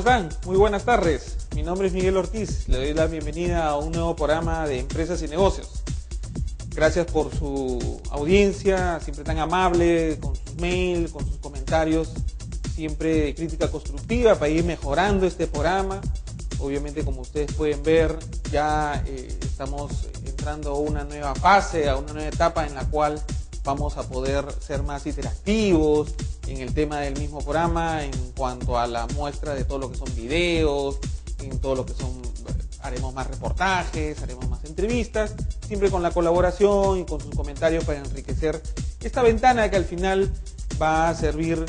están? Muy buenas tardes. Mi nombre es Miguel Ortiz. Le doy la bienvenida a un nuevo programa de Empresas y Negocios. Gracias por su audiencia, siempre tan amable, con sus mails, con sus comentarios, siempre de crítica constructiva para ir mejorando este programa. Obviamente, como ustedes pueden ver, ya estamos entrando a una nueva fase, a una nueva etapa en la cual vamos a poder ser más interactivos en el tema del mismo programa, en cuanto a la muestra de todo lo que son videos, en todo lo que son, haremos más reportajes, haremos más entrevistas, siempre con la colaboración y con sus comentarios para enriquecer esta ventana que al final va a servir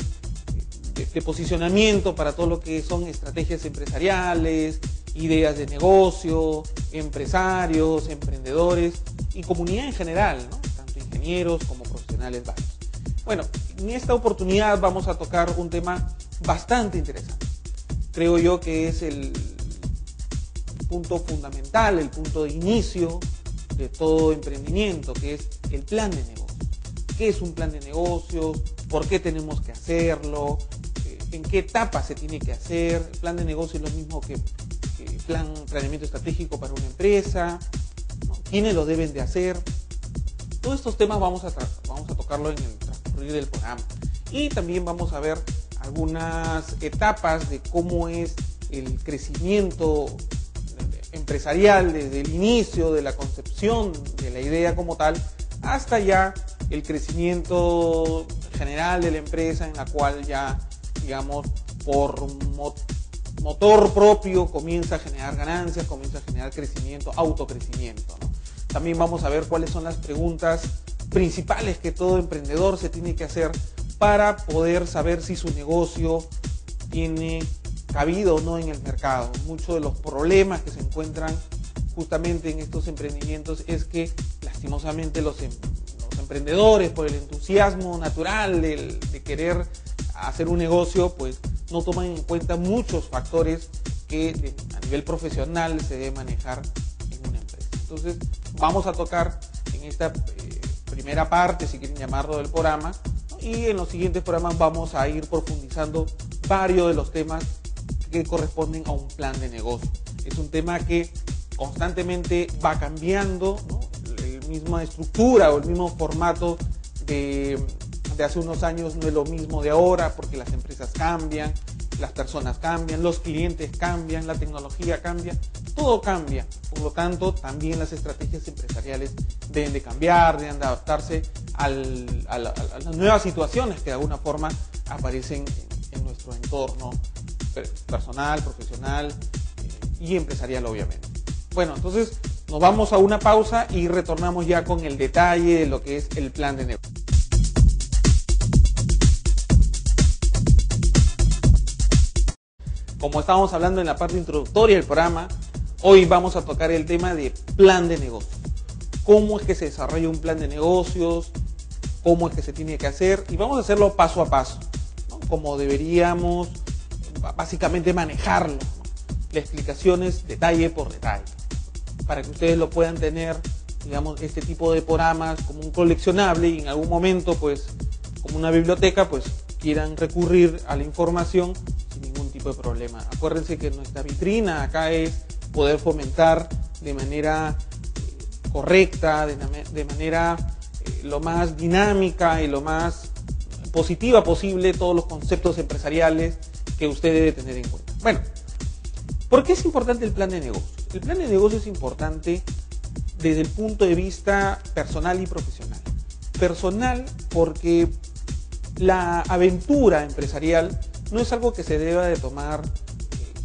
de posicionamiento para todo lo que son estrategias empresariales, ideas de negocio, empresarios, emprendedores y comunidad en general, ¿no? Tanto ingenieros como profesionales varios. Bueno, en esta oportunidad vamos a tocar un tema bastante interesante. Creo yo que es el punto fundamental, el punto de inicio de todo emprendimiento, que es el plan de negocio. ¿Qué es un plan de negocios? ¿Por qué tenemos que hacerlo? ¿En qué etapa se tiene que hacer? El plan de negocio es lo mismo que planeamiento estratégico para una empresa, ¿no? ¿Quiénes lo deben de hacer? Todos estos temas vamos a tocarlo en el transcurrir del programa. Y también vamos a ver algunas etapas de cómo es el crecimiento empresarial desde el inicio de la concepción de la idea como tal hasta ya el crecimiento general de la empresa, en la cual ya, digamos, por motor propio comienza a generar ganancias, comienza a generar crecimiento, autocrecimiento, ¿no? También vamos a ver cuáles son las preguntas principales que todo emprendedor se tiene que hacer para poder saber si su negocio tiene cabida o no en el mercado. Muchos de los problemas que se encuentran justamente en estos emprendimientos es que lastimosamente los emprendedores, por el entusiasmo natural de querer hacer un negocio, pues no toman en cuenta muchos factores que a nivel profesional se debe manejar en una empresa. Entonces vamos a tocar en esta primera parte, si quieren llamarlo, del programa, ¿no? Y en los siguientes programas vamos a ir profundizando varios de los temas que corresponden a un plan de negocio. Es un tema que constantemente va cambiando, ¿no? La misma estructura o el mismo formato de hace unos años no es lo mismo de ahora, porque las empresas cambian, las personas cambian, los clientes cambian, la tecnología cambia, todo cambia. Por lo tanto, también las estrategias empresariales deben de cambiar, deben de adaptarse a las nuevas situaciones que de alguna forma aparecen en nuestro entorno personal, profesional y empresarial, obviamente. Bueno, entonces nos vamos a una pausa y retornamos ya con el detalle de lo que es el plan de negocio. Como estábamos hablando en la parte introductoria del programa, hoy vamos a tocar el tema de plan de negocios. Cómo es que se desarrolla un plan de negocios, cómo es que se tiene que hacer, y vamos a hacerlo paso a paso, ¿no? Como deberíamos básicamente manejarlo, ¿no? La explicación es detalle por detalle, para que ustedes lo puedan tener, digamos, este tipo de programas como un coleccionable y en algún momento, pues, como una biblioteca, pues, quieran recurrir a la información sin ningún tipo de problema. Acuérdense que nuestra vitrina acá es poder fomentar de manera correcta, de manera lo más dinámica y lo más positiva posible todos los conceptos empresariales que usted debe tener en cuenta. Bueno, ¿por qué es importante el plan de negocios? El plan de negocios es importante desde el punto de vista personal y profesional. Personal porque la aventura empresarial no es algo que se deba de tomar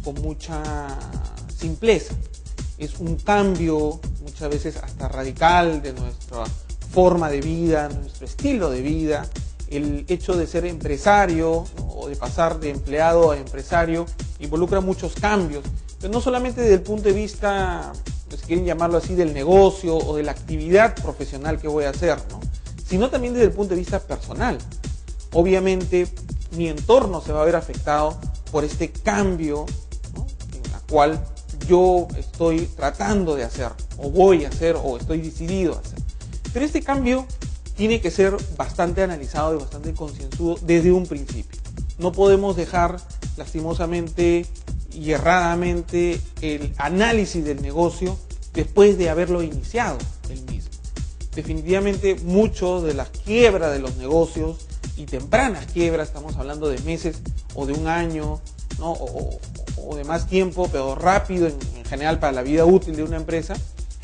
con mucha simpleza. Es un cambio, muchas veces hasta radical, de nuestra forma de vida, nuestro estilo de vida. El hecho de ser empresario, ¿no? O de pasar de empleado a empresario involucra muchos cambios, pero no solamente desde el punto de vista, si quieren llamarlo así, del negocio o de la actividad profesional que voy a hacer, ¿no? Sino también desde el punto de vista personal. Obviamente mi entorno se va a ver afectado por este cambio, ¿no? En la cual yo estoy tratando de hacer, o voy a hacer, o estoy decidido a hacer. Pero este cambio tiene que ser bastante analizado y bastante concienzudo desde un principio. No podemos dejar, lastimosamente, y erradamente el análisis del negocio después de haberlo iniciado el mismo. Definitivamente mucho de las quiebras de los negocios y tempranas quiebras, estamos hablando de meses o de un año, ¿no? o de más tiempo, pero rápido en general para la vida útil de una empresa,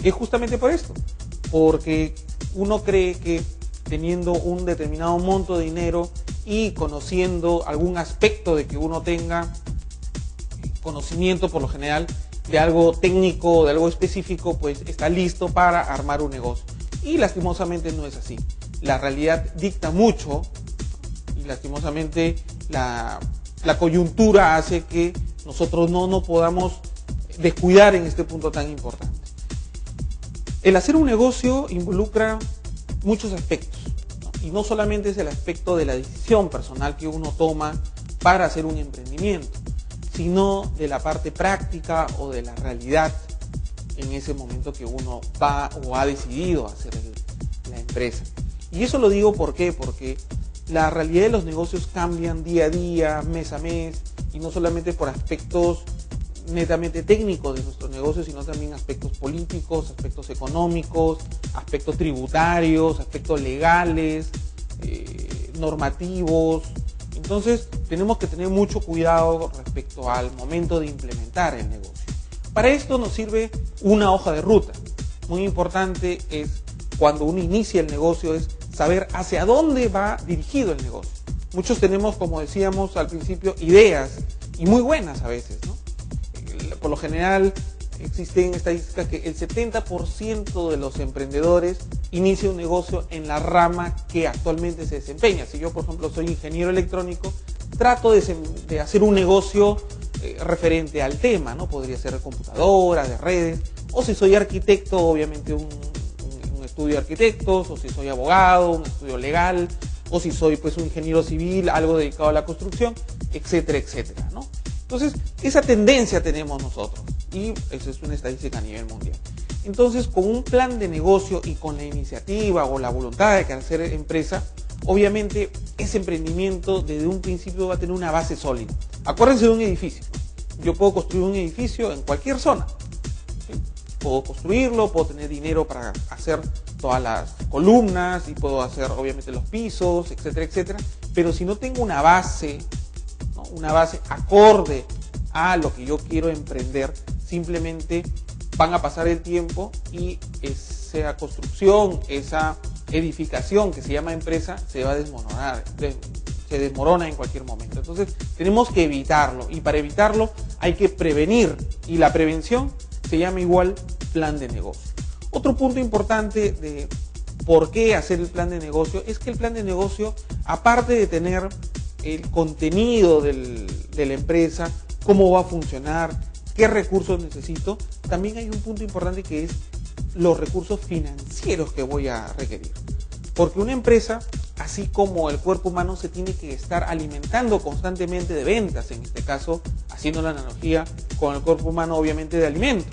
es justamente por esto, porque uno cree que teniendo un determinado monto de dinero y conociendo algún aspecto de que uno tenga conocimiento por lo general de algo técnico, de algo específico, pues está listo para armar un negocio. Y lastimosamente no es así. La realidad dicta mucho y lastimosamente la coyuntura hace que nosotros no podamos descuidar en este punto tan importante. El hacer un negocio involucra muchos aspectos, ¿no? Y no solamente es el aspecto de la decisión personal que uno toma para hacer un emprendimiento, sino de la parte práctica o de la realidad en ese momento que uno va o ha decidido hacer la empresa. Y eso lo digo ¿por qué? Porque la realidad de los negocios cambian día a día, mes a mes, y no solamente por aspectos netamente técnicos de nuestros negocios, sino también aspectos políticos, aspectos económicos, aspectos tributarios, aspectos legales, normativos. Entonces tenemos que tener mucho cuidado respecto al momento de implementar el negocio. Para esto nos sirve una hoja de ruta. Muy importante es cuando uno inicia el negocio es saber hacia dónde va dirigido el negocio. Muchos tenemos, como decíamos al principio, ideas y muy buenas a veces, ¿no? Por lo general existen estadísticas que el 70% de los emprendedores inicia un negocio en la rama que actualmente se desempeña. Si yo, por ejemplo, soy ingeniero electrónico, trato de hacer un negocio referente al tema, ¿no? Podría ser de computadoras, de redes, o si soy arquitecto, obviamente un estudio de arquitectos, o si soy abogado, un estudio legal, o si soy pues un ingeniero civil, algo dedicado a la construcción, etcétera, etcétera, ¿no? Entonces, esa tendencia tenemos nosotros y eso es una estadística a nivel mundial. Entonces, con un plan de negocio y con la iniciativa o la voluntad de hacer empresa, obviamente ese emprendimiento desde un principio va a tener una base sólida. Acuérdense de un edificio. Yo puedo construir un edificio en cualquier zona. ¿Sí? Puedo construirlo, puedo tener dinero para hacer todas las columnas y puedo hacer obviamente los pisos, etcétera, etcétera. Pero si no tengo una base, ¿no? Una base acorde a lo que yo quiero emprender, simplemente van a pasar el tiempo y esa construcción, esa edificación que se llama empresa se va a desmoronar, se desmorona en cualquier momento. Entonces tenemos que evitarlo y para evitarlo hay que prevenir y la prevención se llama igual plan de negocio. Otro punto importante de por qué hacer el plan de negocio es que el plan de negocio, aparte de tener el contenido de la empresa, cómo va a funcionar, qué recursos necesito, también hay un punto importante que es los recursos financieros que voy a requerir. Porque una empresa, así como el cuerpo humano, se tiene que estar alimentando constantemente de ventas, en este caso, haciendo la analogía con el cuerpo humano, obviamente de alimento.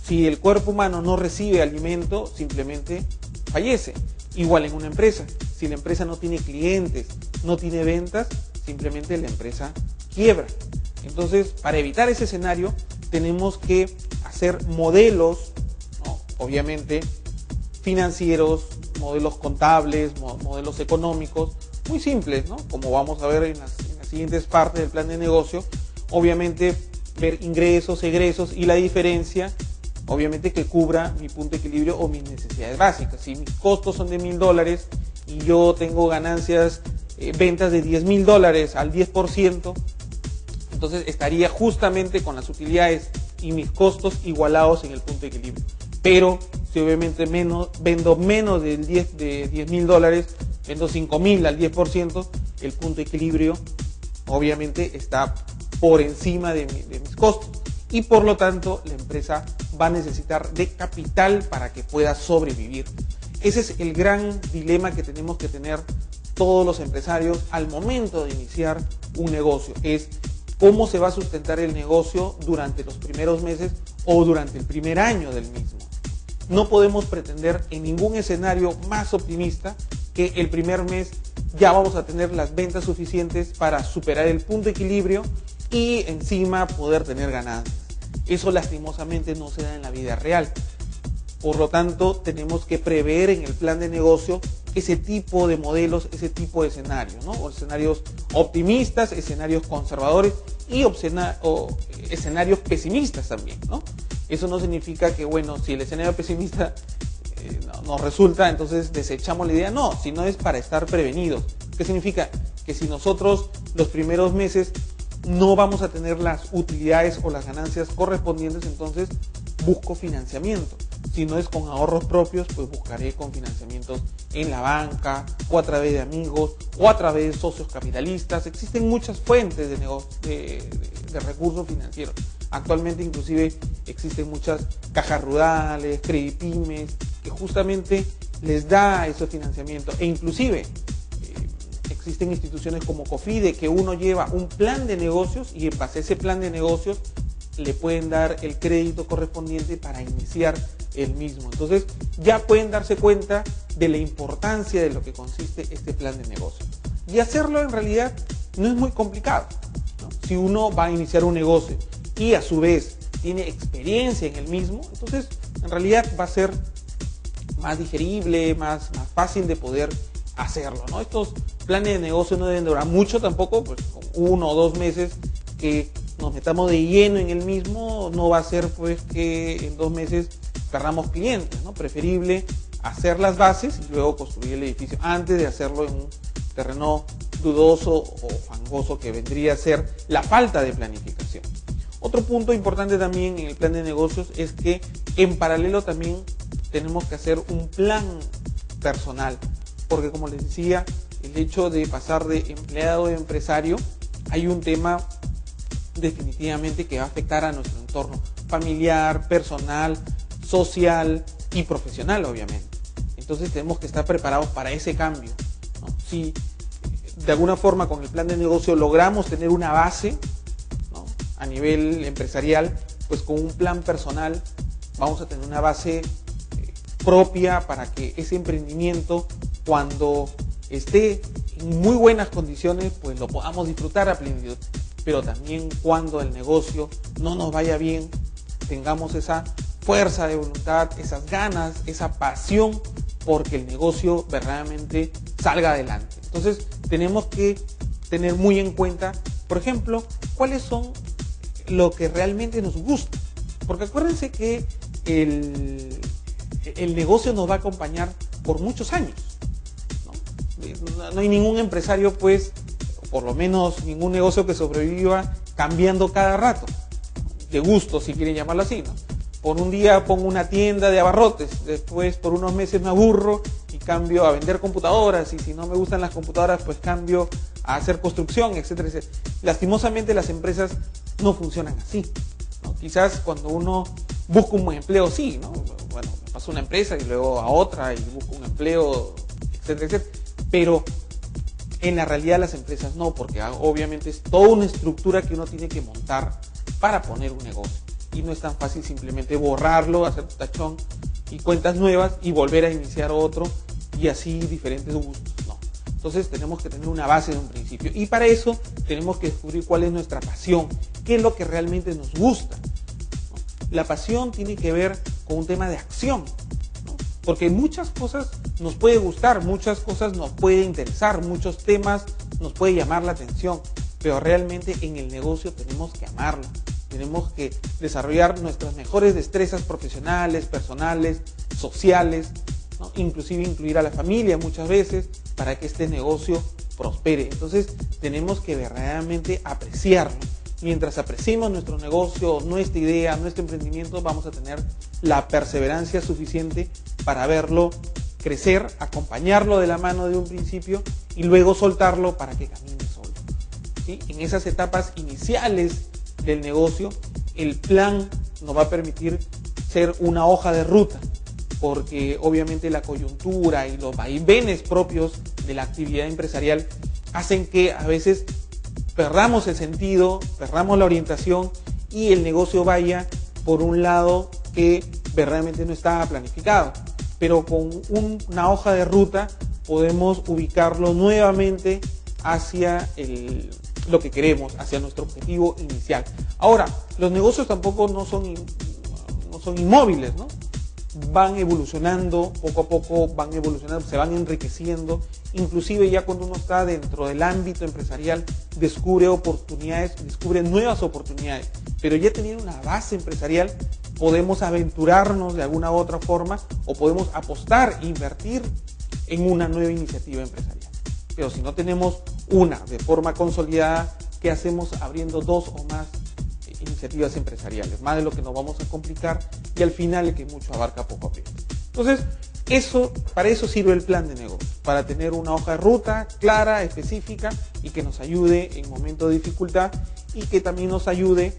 Si el cuerpo humano no recibe alimento, simplemente fallece. Igual en una empresa, si la empresa no tiene clientes, no tiene ventas, simplemente la empresa quiebra. Entonces, para evitar ese escenario, tenemos que hacer modelos, ¿no? Obviamente financieros, modelos contables, modelos económicos, muy simples, ¿no? Como vamos a ver en las siguientes partes del plan de negocio. Obviamente ver ingresos, egresos y la diferencia, obviamente que cubra mi punto de equilibrio o mis necesidades básicas. Si mis costos son de $1,000 y yo tengo ganancias, ventas de $10,000 al 10%, entonces estaría justamente con las utilidades y mis costos igualados en el punto de equilibrio. Pero si obviamente vendo menos de $10,000, vendo 5,000 al 10%, el punto de equilibrio obviamente está por encima de mis costos. Y por lo tanto la empresa va a necesitar de capital para que pueda sobrevivir. Ese es el gran dilema que tenemos que tener todos los empresarios al momento de iniciar un negocio. Es cómo se va a sustentar el negocio durante los primeros meses o durante el primer año del mismo. No podemos pretender en ningún escenario más optimista que el primer mes ya vamos a tener las ventas suficientes para superar el punto de equilibrio y encima poder tener ganancias. Eso lastimosamente no se da en la vida real. Por lo tanto, tenemos que prever en el plan de negocio ese tipo de modelos, ese tipo de escenarios, ¿no? O escenarios optimistas, escenarios conservadores y escenarios pesimistas también, ¿no? Eso no significa que, bueno, si el escenario pesimista nos resulta, entonces desechamos la idea. No, sino es para estar prevenidos. ¿Qué significa? Que si nosotros los primeros meses no vamos a tener las utilidades o las ganancias correspondientes, entonces busco financiamiento. Si no es con ahorros propios, pues buscaré con financiamientos en la banca, o a través de amigos, o a través de socios capitalistas. Existen muchas fuentes de recursos financieros. Actualmente inclusive existen muchas cajas rurales, credipymes, que justamente les da ese financiamiento. E inclusive existen instituciones como COFIDE, que uno lleva un plan de negocios y en base a ese plan de negocios le pueden dar el crédito correspondiente para iniciar el mismo. Entonces ya pueden darse cuenta de la importancia de lo que consiste este plan de negocio. Y hacerlo en realidad no es muy complicado, ¿no? Si uno va a iniciar un negocio y a su vez tiene experiencia en el mismo, entonces en realidad va a ser más digerible, más fácil de poder hacerlo, ¿no? Estos planes de negocio no deben durar mucho tampoco, pues con 1 o 2 meses que nos metamos de lleno en el mismo, no va a ser pues que en 2 meses perdamos clientes, ¿no? Preferible hacer las bases y luego construir el edificio antes de hacerlo en un terreno dudoso o fangoso que vendría a ser la falta de planificación. Otro punto importante también en el plan de negocios es que en paralelo también tenemos que hacer un plan personal, porque como les decía, el hecho de pasar de empleado a empresario, hay un tema definitivamente que va a afectar a nuestro entorno familiar, personal, social y profesional, obviamente. Entonces tenemos que estar preparados para ese cambio, ¿no? Si de alguna forma con el plan de negocio logramos tener una base, ¿no?, a nivel empresarial, pues con un plan personal vamos a tener una base propia para que ese emprendimiento, cuando esté en muy buenas condiciones, pues lo podamos disfrutar a plenitud. Pero también cuando el negocio no nos vaya bien, tengamos esa fuerza de voluntad, esas ganas, esa pasión porque el negocio verdaderamente salga adelante. Entonces tenemos que tener muy en cuenta, por ejemplo, cuáles son lo que realmente nos gusta. Porque acuérdense que el negocio nos va a acompañar por muchos años, ¿no? No hay ningún empresario, pues, por lo menos ningún negocio que sobreviva cambiando cada rato, de gusto, si quieren llamarlo así, ¿no? Por un día pongo una tienda de abarrotes, después por unos meses me aburro y cambio a vender computadoras, y si no me gustan las computadoras, pues cambio a hacer construcción, etcétera, etcétera. Lastimosamente las empresas no funcionan así, ¿no? Quizás cuando uno busca un buen empleo, sí, ¿no? Bueno, me paso a una empresa y luego a otra y busco un empleo, etcétera, etcétera. Pero en la realidad las empresas no, porque obviamente es toda una estructura que uno tiene que montar para poner un negocio. Y no es tan fácil simplemente borrarlo, hacer tachón y cuentas nuevas y volver a iniciar otro y así diferentes gustos. No. Entonces tenemos que tener una base de un principio. Y para eso tenemos que descubrir cuál es nuestra pasión, qué es lo que realmente nos gusta, ¿no? La pasión tiene que ver con un tema de acción, ¿no? Porque muchas cosas nos puede gustar, muchas cosas nos puede interesar, muchos temas nos puede llamar la atención, pero realmente en el negocio tenemos que amarlo. Tenemos que desarrollar nuestras mejores destrezas profesionales, personales, sociales, ¿no? Inclusive incluir a la familia muchas veces para que este negocio prospere. Entonces tenemos que verdaderamente apreciarlo. Mientras apreciemos nuestro negocio, nuestra idea, nuestro emprendimiento, vamos a tener la perseverancia suficiente para verlo crecer, acompañarlo de la mano de un principio y luego soltarlo para que camine solo, ¿sí? En esas etapas iniciales del negocio, el plan nos va a permitir ser una hoja de ruta, porque obviamente la coyuntura y los vaivenes propios de la actividad empresarial hacen que a veces perdamos el sentido, perdamos la orientación y el negocio vaya por un lado que verdaderamente no estaba planificado. Pero con una hoja de ruta podemos ubicarlo nuevamente hacia el lo que queremos, hacia nuestro objetivo inicial. Ahora, los negocios tampoco no son inmóviles, ¿no? Van evolucionando, poco a poco van evolucionando, se van enriqueciendo, inclusive ya cuando uno está dentro del ámbito empresarial, descubre oportunidades, descubre nuevas oportunidades, pero ya teniendo una base empresarial, podemos aventurarnos de alguna u otra forma o podemos apostar, invertir en una nueva iniciativa empresarial. Pero si no tenemos una de forma consolidada, ¿qué hacemos abriendo 2 o más iniciativas empresariales? Más de lo que nos vamos a complicar y al final el que mucho abarca poco aprieta. Entonces, para eso sirve el plan de negocio, para tener una hoja de ruta clara, específica y que nos ayude en momentos de dificultad y que también nos ayude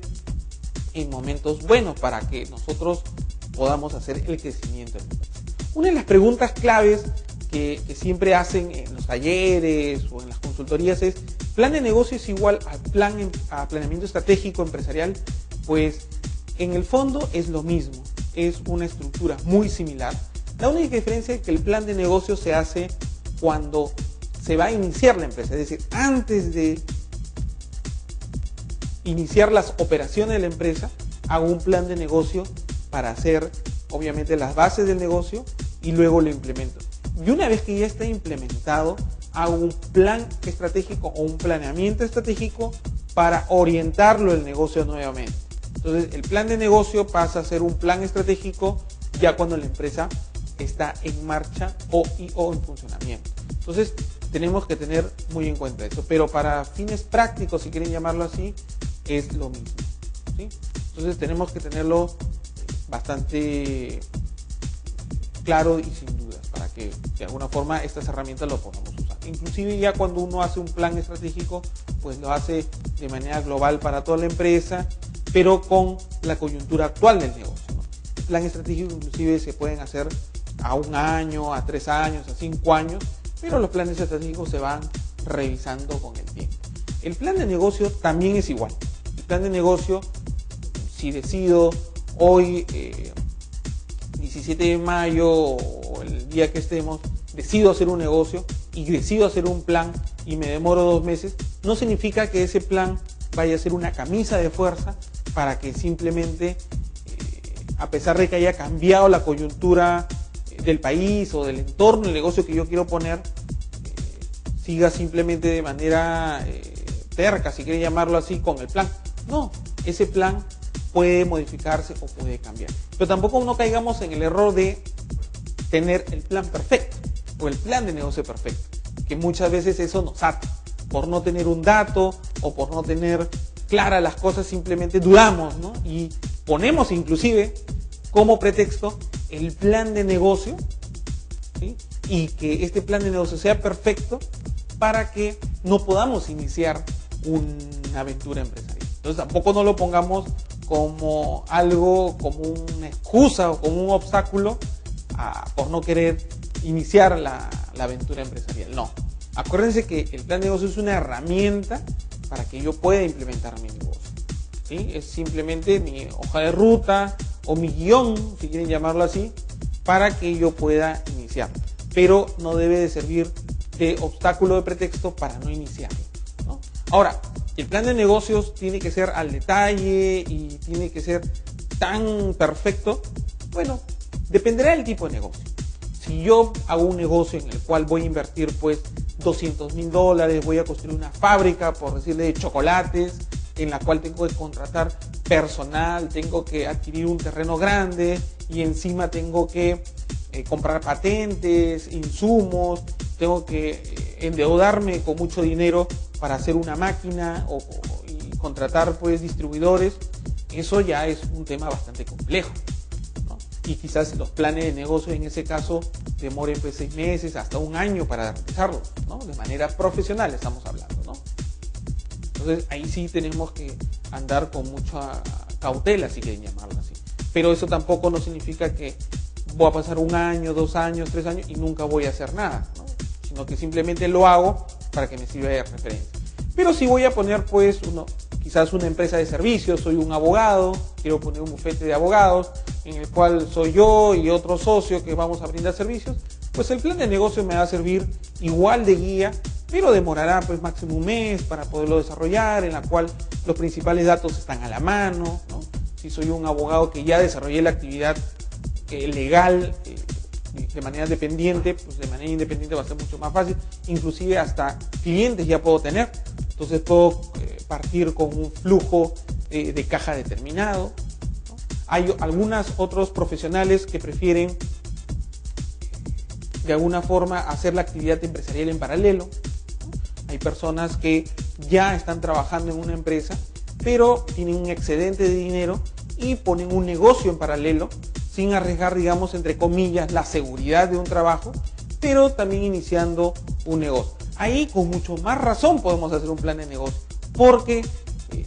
en momentos buenos para que nosotros podamos hacer el crecimiento del negocio. Una de las preguntas claves que siempre hacen en los talleres o en las consultorías es: ¿plan de negocio es igual a planeamiento estratégico empresarial? Pues en el fondo es lo mismo, es una estructura muy similar. La única diferencia es que el plan de negocio se hace cuando se va a iniciar la empresa, es decir, antes de iniciar las operaciones de la empresa, hago un plan de negocio para hacer, obviamente, las bases del negocio y luego lo implemento. Y una vez que ya está implementado, hago un plan estratégico o un planeamiento estratégico para orientarlo el negocio nuevamente. Entonces, el plan de negocio pasa a ser un plan estratégico ya cuando la empresa está en marcha o en funcionamiento. Entonces, tenemos que tener muy en cuenta eso. Pero para fines prácticos, si quieren llamarlo así, es lo mismo, ¿sí? Entonces, tenemos que tenerlo bastante claro y sin dudas para que de alguna forma estas herramientas lo podamos usar. Inclusive ya cuando uno hace un plan estratégico, pues lo hace de manera global para toda la empresa, pero con la coyuntura actual del negocio, ¿no? El plan estratégico inclusive se pueden hacer a 1 año, a 3 años, a 5 años, pero los planes estratégicos se van revisando con el tiempo. El plan de negocio también es igual. El plan de negocio, si decido hoy, 17 de mayo o el día que estemos, decido hacer un negocio y decido hacer un plan y me demoro 2 meses, no significa que ese plan vaya a ser una camisa de fuerza para que simplemente, a pesar de que haya cambiado la coyuntura del país o del entorno del negocio que yo quiero poner, siga simplemente de manera terca, si quieren llamarlo así, con el plan. No, ese plan puede modificarse o puede cambiar. Pero tampoco no caigamos en el error de tener el plan perfecto o el plan de negocio perfecto, que muchas veces eso nos ata. Por no tener un dato o por no tener claras las cosas, simplemente dudamos, ¿no? Y ponemos inclusive como pretexto el plan de negocio, ¿sí? Y que este plan de negocio sea perfecto para que no podamos iniciar una aventura empresarial. Entonces tampoco no lo pongamos como algo, como una excusa o como un obstáculo por no querer iniciar la aventura empresarial. No, acuérdense que el plan de negocio es una herramienta para que yo pueda implementar mi negocio, ¿sí? Es simplemente mi hoja de ruta o mi guión, si quieren llamarlo así, para que yo pueda iniciar. Pero no debe de servir de obstáculo, de pretexto para no iniciarlo, ¿no? Ahora, el plan de negocios tiene que ser al detalle y tiene que ser tan perfecto. Bueno, dependerá del tipo de negocio. Si yo hago un negocio en el cual voy a invertir pues $200,000, voy a construir una fábrica, por decirle, de chocolates, en la cual tengo que contratar personal, tengo que adquirir un terreno grande y encima tengo que comprar patentes, insumos, tengo que endeudarme con mucho dinero para hacer una máquina y contratar pues distribuidores. Eso ya es un tema bastante complejo, ¿no? Y quizás los planes de negocio en ese caso demoren pues 6 meses hasta 1 año para realizarlos, ¿no? De manera profesional estamos hablando, ¿no? Entonces ahí sí tenemos que andar con mucha cautela, si quieren llamarlo así. Pero eso tampoco no significa que voy a pasar 1 año, 2 años, 3 años y nunca voy a hacer nada, ¿no? Sino que simplemente lo hago para que me sirva de referencia. Pero si voy a poner pues quizás una empresa de servicios, soy un abogado, quiero poner un bufete de abogados en el cual soy yo y otro socio que vamos a brindar servicios, pues el plan de negocio me va a servir igual de guía pero demorará pues máximo un mes para poderlo desarrollar, en la cual los principales datos están a la mano, ¿no? Si soy un abogado que ya desarrollé la actividad legal de manera dependiente, pues de manera independiente va a ser mucho más fácil, inclusive hasta clientes ya puedo tener, entonces puedo partir con un flujo de caja determinado, ¿no? Hay algunos otros profesionales que prefieren de alguna forma hacer la actividad empresarial en paralelo, ¿no? Hay personas que ya están trabajando en una empresa, pero tienen un excedente de dinero y ponen un negocio en paralelo, sin arriesgar, digamos, entre comillas, la seguridad de un trabajo, pero también iniciando un negocio. Ahí, con mucho más razón, podemos hacer un plan de negocio, porque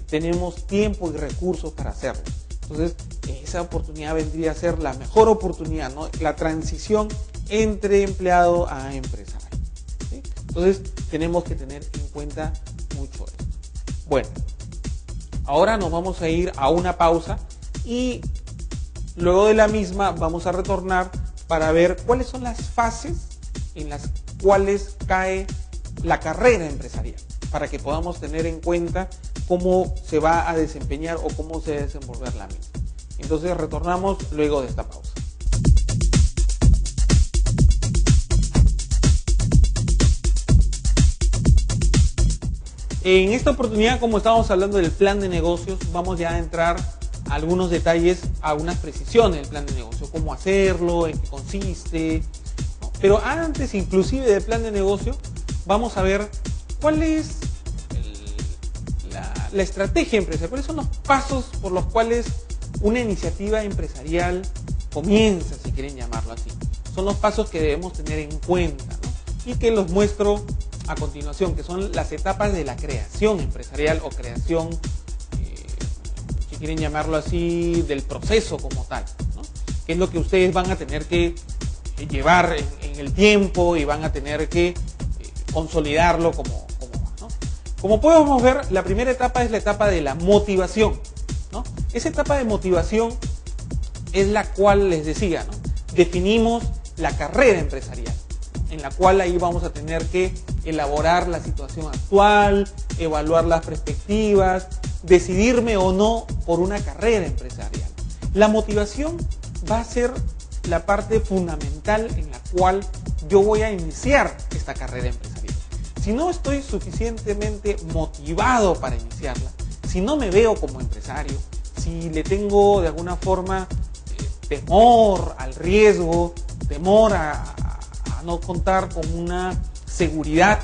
tenemos tiempo y recursos para hacerlo. Entonces, esa oportunidad vendría a ser la mejor oportunidad, ¿no? La transición entre empleado a empresario, ¿sí? Entonces, tenemos que tener en cuenta mucho esto. Bueno, ahora nos vamos a ir a una pausa y luego de la misma vamos a retornar para ver cuáles son las fases en las cuales cae la carrera empresarial, para que podamos tener en cuenta cómo se va a desempeñar o cómo se va a desenvolver la misma. Entonces retornamos luego de esta pausa. En esta oportunidad, como estábamos hablando del plan de negocios, vamos ya a entrar a algunos detalles, a unas precisiones del plan de negocio, cómo hacerlo, en qué consiste, ¿no? Pero antes inclusive del plan de negocio, vamos a ver cuál es la estrategia empresarial, cuáles son los pasos por los cuales una iniciativa empresarial comienza, si quieren llamarlo así. Son los pasos que debemos tener en cuenta, ¿no? Y que los muestro a continuación, que son las etapas de la creación empresarial o creación, si quieren llamarlo así, del proceso como tal, ¿no? Que es lo que ustedes van a tener que llevar en el tiempo y van a tener que consolidarlo como va, ¿no? Como podemos ver, la primera etapa es la etapa de la motivación, ¿no? Esa etapa de motivación es la cual les decía, ¿no? Definimos la carrera empresarial, en la cual ahí vamos a tener que elaborar la situación actual, evaluar las perspectivas, decidirme o no por una carrera empresarial. La motivación va a ser la parte fundamental en la cual yo voy a iniciar esta carrera empresarial. Si no estoy suficientemente motivado para iniciarla, si no me veo como empresario, si le tengo de alguna forma temor al riesgo, temor a no contar con una seguridad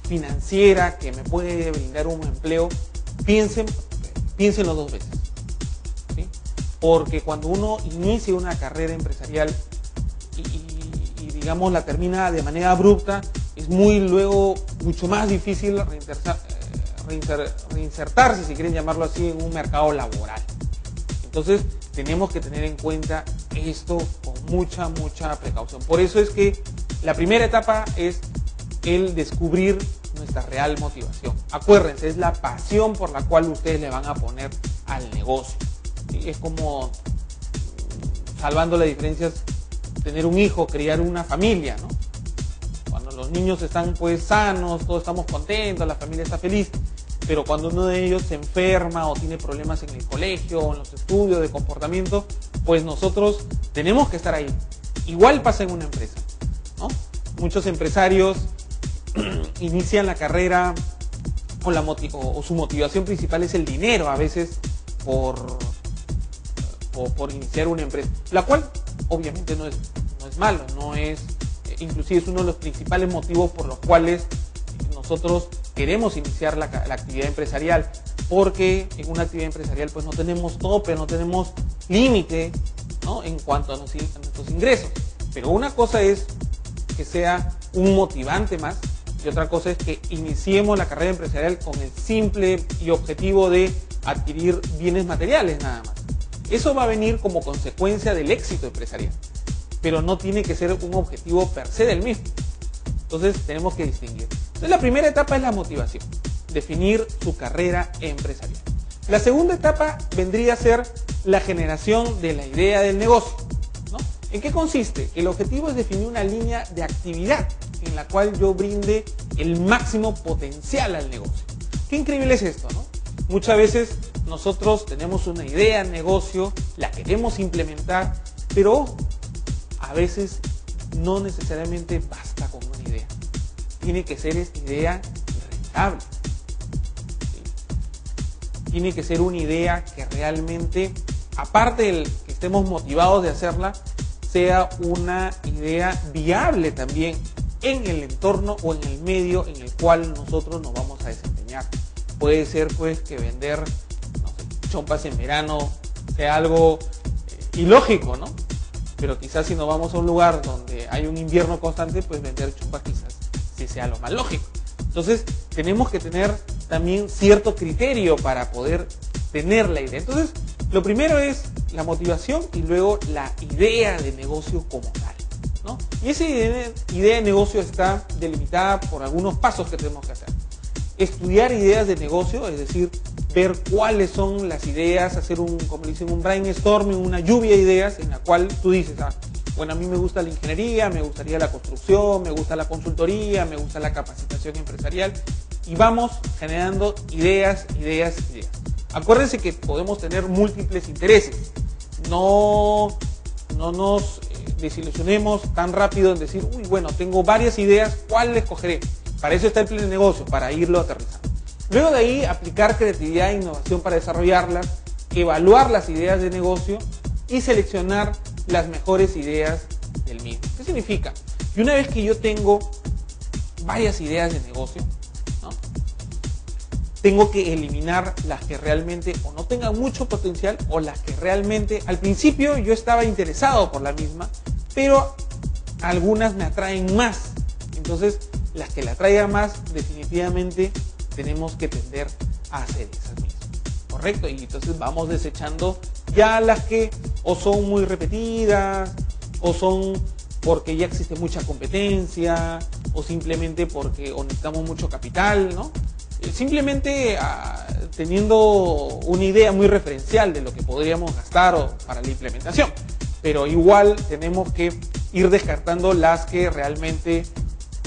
financiera que me puede brindar un empleo, piénsenlo dos veces, ¿sí? Porque cuando uno inicia una carrera empresarial y digamos la termina de manera abrupta, es luego mucho más difícil reinsertarse, si quieren llamarlo así, en un mercado laboral. Entonces tenemos que tener en cuenta esto con mucha precaución. Por eso es que la primera etapa es el descubrir nuestra real motivación. Acuérdense, es la pasión por la cual ustedes le van a poner al negocio. ¿Sí? Es como, salvando las diferencias, tener un hijo, criar una familia, ¿no? Cuando los niños están pues sanos, todos estamos contentos, la familia está feliz, pero cuando uno de ellos se enferma o tiene problemas en el colegio o en los estudios de comportamiento, pues nosotros tenemos que estar ahí. Igual pasa en una empresa, ¿no? Muchos empresarios inician la carrera o su motivación principal es el dinero, a veces por iniciar una empresa, la cual obviamente no es malo, inclusive es uno de los principales motivos por los cuales nosotros queremos iniciar la actividad empresarial, porque en una actividad empresarial pues no tenemos tope, no tenemos límite, ¿no? En cuanto a nuestros ingresos. Pero una cosa es que sea un motivante más y otra cosa es que iniciemos la carrera empresarial con el simple y objetivo de adquirir bienes materiales nada más. Eso va a venir como consecuencia del éxito empresarial, pero no tiene que ser un objetivo per se del mismo. Entonces tenemos que distinguir. Entonces la primera etapa es la motivación, definir su carrera empresarial. La segunda etapa vendría a ser la generación de la idea del negocio, ¿no? ¿En qué consiste? El objetivo es definir una línea de actividad en la cual yo brinde el máximo potencial al negocio. Qué increíble es esto, ¿no? Muchas veces nosotros tenemos una idea de negocio, la queremos implementar, pero a veces no necesariamente basta con una idea. Tiene que ser esta idea rentable. ¿Sí? Tiene que ser una idea que realmente, aparte del que estemos motivados de hacerla, sea una idea viable también en el entorno o en el medio en el cual nosotros nos vamos a desempeñar. Puede ser pues que vender, no sé, chompas en verano sea algo ilógico, ¿no? Pero quizás si nos vamos a un lugar donde hay un invierno constante, pues vender chompas quizás sí sea lo más lógico. Entonces tenemos que tener también cierto criterio para poder tener la idea. Entonces lo primero es la motivación y luego la idea de negocio como tal, ¿no? Y esa idea de negocio está delimitada por algunos pasos que tenemos que hacer. Estudiar ideas de negocio, es decir, ver cuáles son las ideas, hacer como dicen, un brainstorming, una lluvia de ideas en la cual tú dices, bueno, a mí me gusta la ingeniería, me gustaría la construcción, me gusta la consultoría, me gusta la capacitación empresarial, y vamos generando ideas. Acuérdense que podemos tener múltiples intereses. No nos desilusionemos tan rápido en decir, uy, bueno, tengo varias ideas, ¿cuál escogeré? Para eso está el plan de negocio, para irlo aterrizando. Luego de ahí, aplicar creatividad e innovación para desarrollarlas, evaluar las ideas de negocio y seleccionar las mejores ideas del mismo. ¿Qué significa? Que una vez que yo tengo varias ideas de negocio, ¿no?, tengo que eliminar las que realmente o no tengan mucho potencial o las que realmente al principio yo estaba interesado por la misma, pero algunas me atraen más. Entonces, las que la atraigan más, definitivamente tenemos que tender a hacer esas mismas, ¿correcto? Y entonces vamos desechando ya las que o son muy repetidas, o son porque ya existe mucha competencia, o simplemente porque o necesitamos mucho capital, ¿no? Simplemente teniendo una idea muy referencial de lo que podríamos gastar para la implementación, pero igual tenemos que ir descartando las que realmente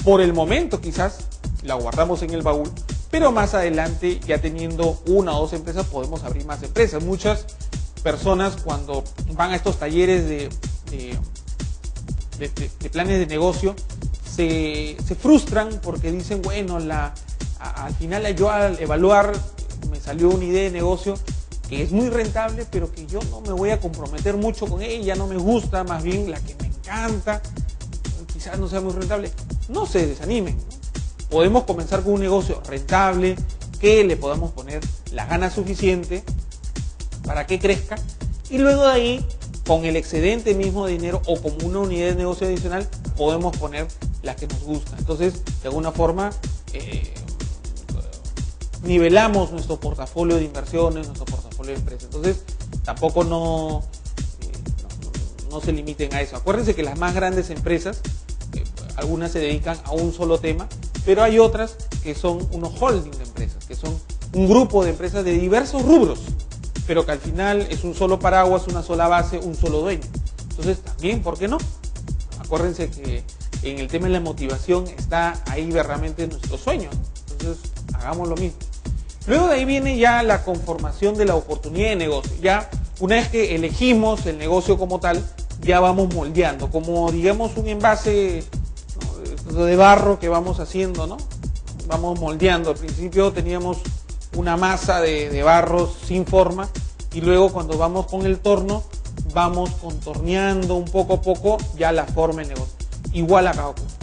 por el momento quizás la guardamos en el baúl, pero más adelante, ya teniendo una o dos empresas, podemos abrir más empresas. Muchas personas cuando van a estos talleres de planes de negocio se frustran porque dicen, bueno, al final yo al evaluar me salió una idea de negocio que es muy rentable, pero que yo no me voy a comprometer mucho con ella, no me gusta, más bien la que me encanta, quizás no sea muy rentable. No se desanimen, ¿no? Podemos comenzar con un negocio rentable, que le podamos poner la gana suficiente para que crezca, y luego de ahí, con el excedente mismo de dinero o como una unidad de negocio adicional, podemos poner la que nos gusta. Entonces, de alguna forma, nivelamos nuestro portafolio de inversiones, nuestro portafolio de empresas. Entonces, tampoco no se limiten a eso. Acuérdense que las más grandes empresas, algunas se dedican a un solo tema, pero hay otras que son unos holding de empresas, que son un grupo de empresas de diversos rubros, pero que al final es un solo paraguas, una sola base, un solo dueño. Entonces, también, ¿por qué no? Acuérdense que en el tema de la motivación está ahí realmente nuestro sueño. Entonces, hagamos lo mismo. Luego de ahí viene ya la conformación de la oportunidad de negocio. Ya una vez que elegimos el negocio como tal, ya vamos moldeando, como digamos un envase, ¿no?, de barro que vamos haciendo, ¿no? Vamos moldeando. Al principio teníamos una masa de barro sin forma, y luego cuando vamos con el torno vamos contorneando un poco a poco ya la forma del negocio. Igual a cada cosa.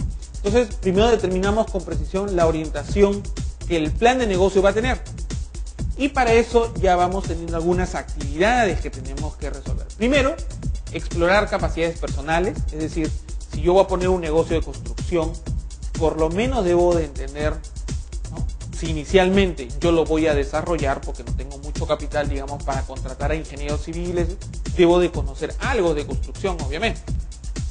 Entonces, primero determinamos con precisión la orientación que el plan de negocio va a tener, y para eso ya vamos teniendo algunas actividades que tenemos que resolver. Primero, explorar capacidades personales, es decir, si yo voy a poner un negocio de construcción, por lo menos debo de entender, ¿no?, si inicialmente yo lo voy a desarrollar, porque no tengo mucho capital, digamos, para contratar a ingenieros civiles, debo de conocer algo de construcción, obviamente.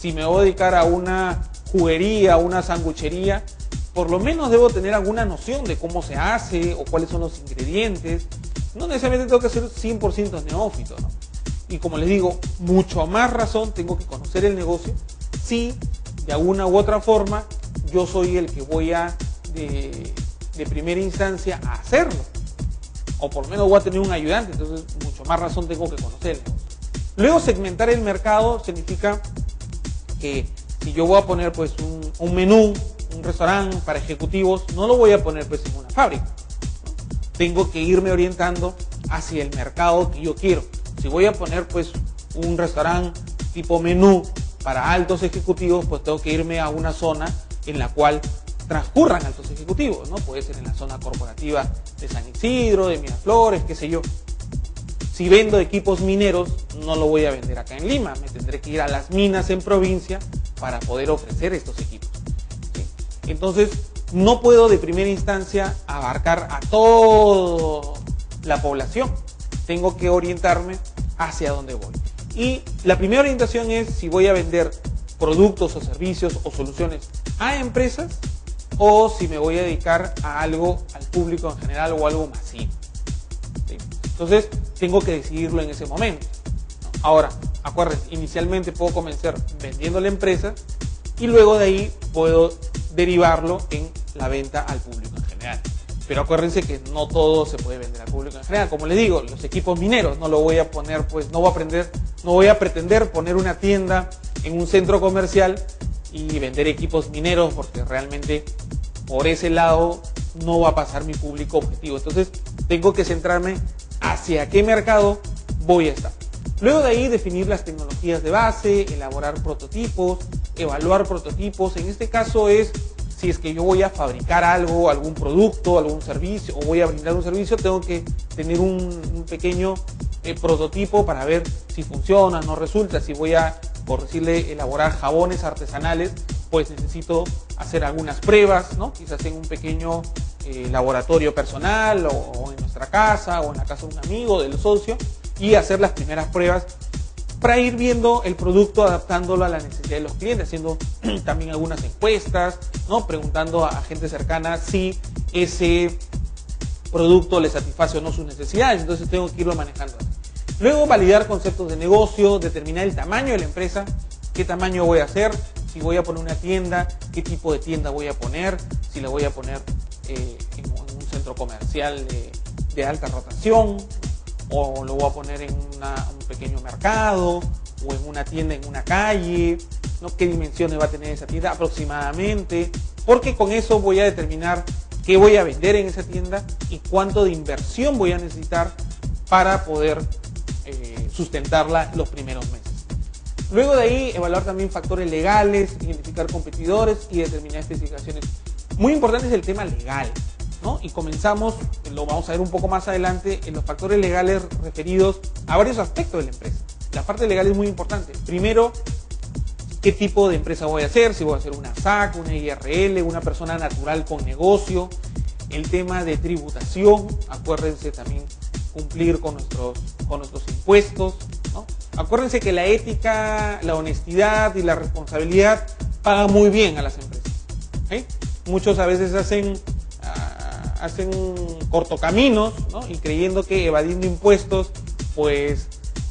Si me voy a dedicar a una juguería, a una sanguchería, por lo menos debo tener alguna noción de cómo se hace o cuáles son los ingredientes. No necesariamente tengo que ser 100% neófito, ¿no? Y como les digo, mucho más razón tengo que conocer el negocio si de alguna u otra forma yo soy el que voy a de primera instancia a hacerlo. O por lo menos voy a tener un ayudante, entonces mucho más razón tengo que conocer el negocio. Luego, segmentar el mercado significa que si yo voy a poner pues un menú, un restaurante para ejecutivos, no lo voy a poner pues en una fábrica, ¿no? Tengo que irme orientando hacia el mercado que yo quiero. Si voy a poner pues un restaurante tipo menú para altos ejecutivos, pues tengo que irme a una zona en la cual transcurran altos ejecutivos, ¿no? Puede ser en la zona corporativa de San Isidro, de Miraflores, qué sé yo. Si vendo equipos mineros, no lo voy a vender acá en Lima, me tendré que ir a las minas en provincia para poder ofrecer estos equipos, ¿sí? Entonces, no puedo de primera instancia abarcar a toda la población, tengo que orientarme hacia dónde voy. Y la primera orientación es si voy a vender productos o servicios o soluciones a empresas o si me voy a dedicar a algo al público en general o algo masivo, ¿sí? Entonces, tengo que decidirlo en ese momento, ¿no? Ahora, acuérdense, inicialmente puedo comenzar vendiendo la empresa y luego de ahí puedo derivarlo en la venta al público en general. Pero acuérdense que no todo se puede vender al público en general. Como les digo, los equipos mineros no lo voy a poner, pues no voy a pretender poner una tienda en un centro comercial y vender equipos mineros porque realmente por ese lado no va a pasar mi público objetivo. Entonces tengo que centrarme hacia qué mercado voy a estar. Luego de ahí definir las tecnologías de base, elaborar prototipos, evaluar prototipos. En este caso es si es que yo voy a fabricar algo, algún producto, algún servicio o voy a brindar un servicio, tengo que tener un pequeño prototipo para ver si funciona, no resulta. Si voy a, por decirle, elaborar jabones artesanales, pues necesito hacer algunas pruebas, ¿no? Quizás en un pequeño laboratorio personal o en nuestra casa o en la casa de un amigo, del socio, y hacer las primeras pruebas para ir viendo el producto, adaptándolo a la necesidad de los clientes, haciendo también algunas encuestas, ¿no? Preguntando a gente cercana si ese producto le satisface o no sus necesidades. Entonces tengo que irlo manejando. Luego, validar conceptos de negocio, determinar el tamaño de la empresa, qué tamaño voy a hacer, si voy a poner una tienda, qué tipo de tienda voy a poner, si la voy a poner en un centro comercial de alta rotación, o lo voy a poner en un pequeño mercado, o en una tienda en una calle, ¿no? ¿Qué dimensiones va a tener esa tienda aproximadamente? Porque con eso voy a determinar qué voy a vender en esa tienda y cuánto de inversión voy a necesitar para poder sustentarla los primeros meses. Luego de ahí, evaluar también factores legales, identificar competidores y determinar especificaciones. Muy importante es el tema legal, ¿no? Y comenzamos, lo vamos a ver un poco más adelante, en los factores legales referidos a varios aspectos de la empresa. La parte legal es muy importante. Primero, qué tipo de empresa voy a hacer, si voy a hacer una SAC, una IRL, una persona natural con negocio. El tema de tributación, acuérdense también cumplir con nuestros impuestos, ¿no? Acuérdense que la ética, la honestidad y la responsabilidad pagan muy bien a las empresas, ¿sí? Muchos a veces hacen cortocaminos, ¿no? Y creyendo que evadiendo impuestos, pues,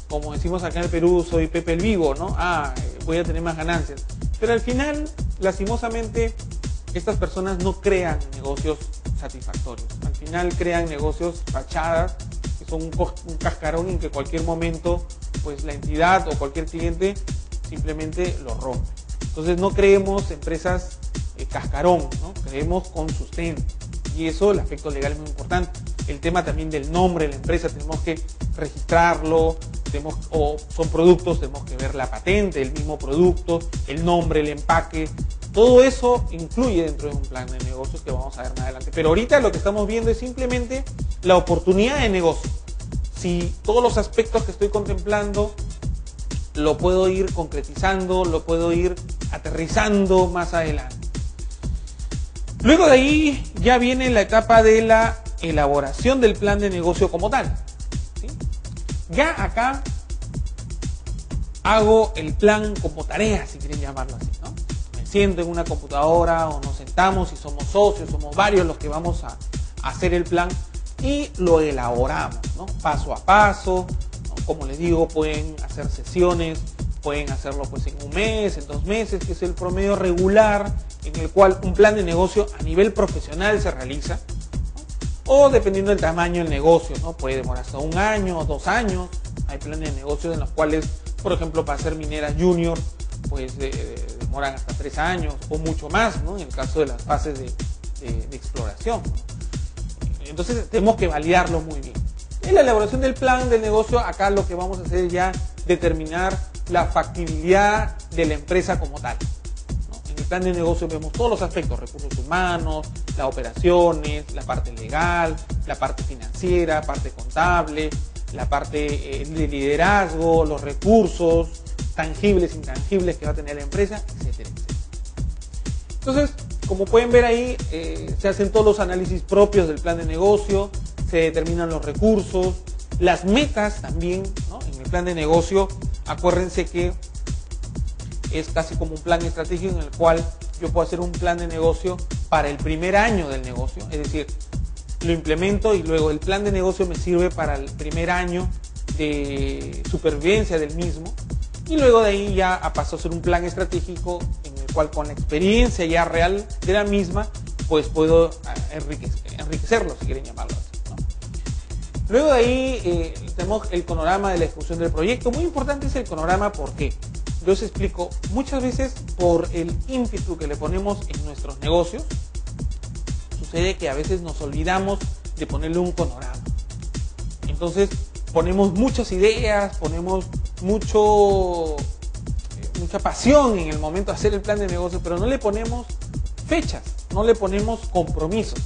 como decimos acá en el Perú, soy Pepe el Vivo, ¿no? Voy a tener más ganancias. Pero al final, lastimosamente, estas personas no crean negocios satisfactorios. Al final crean negocios fachadas, que son un cascarón en que cualquier momento, pues, la entidad o cualquier cliente simplemente lo rompe. Entonces no creemos empresas cascarón, ¿no? Creemos con sustento. Y eso, el aspecto legal es muy importante. El tema también del nombre de la empresa, tenemos que registrarlo, o son productos, tenemos que ver la patente del mismo producto, el nombre, el empaque. Todo eso incluye dentro de un plan de negocios que vamos a ver más adelante. Pero ahorita lo que estamos viendo es simplemente la oportunidad de negocio. Si todos los aspectos que estoy contemplando lo puedo ir concretizando, lo puedo ir aterrizando más adelante. Luego de ahí ya viene la etapa de la elaboración del plan de negocio como tal, ¿sí? Ya acá hago el plan como tarea, si quieren llamarlo así, ¿no? Me siento en una computadora o nos sentamos y somos socios, somos varios los que vamos a hacer el plan y lo elaboramos, ¿no? Paso a paso, ¿no? Como les digo, pueden hacer sesiones, pueden hacerlo pues en un mes, en 2 meses, que es el promedio regular en el cual un plan de negocio a nivel profesional se realiza, ¿no? O dependiendo del tamaño del negocio, ¿no? Puede demorar hasta 1 año o 2 años. Hay planes de negocio en los cuales, por ejemplo, para ser minera junior, pues demoran hasta 3 años o mucho más, ¿no? En el caso de las fases de exploración. Entonces tenemos que validarlo muy bien. En la elaboración del plan de negocio, acá lo que vamos a hacer es ya determinar la factibilidad de la empresa como tal, ¿no? En el plan de negocio vemos todos los aspectos: recursos humanos, las operaciones, la parte legal, la parte financiera, parte contable, la parte de liderazgo, los recursos tangibles, intangibles que va a tener la empresa, etcétera, etcétera. Entonces, como pueden ver ahí, se hacen todos los análisis propios del plan de negocio, se determinan los recursos, las metas también, ¿no? En el plan de negocio, acuérdense que es casi como un plan estratégico en el cual yo puedo hacer un plan de negocio para el primer año del negocio, es decir, lo implemento y luego el plan de negocio me sirve para el primer año de supervivencia del mismo, y luego de ahí ya paso a ser un plan estratégico en el cual, con la experiencia ya real de la misma, pues puedo enriquecerlo, si quieren llamarlo así, ¿no? Luego de ahí tenemos el cronograma de la ejecución del proyecto. Muy importante es el cronograma, ¿por qué? Yo os explico. Muchas veces, por el ímpetu que le ponemos en nuestros negocios, sucede que a veces nos olvidamos de ponerle un cronograma. Entonces ponemos muchas ideas, ponemos mucha pasión en el momento de hacer el plan de negocio, pero no le ponemos fechas, no le ponemos compromisos.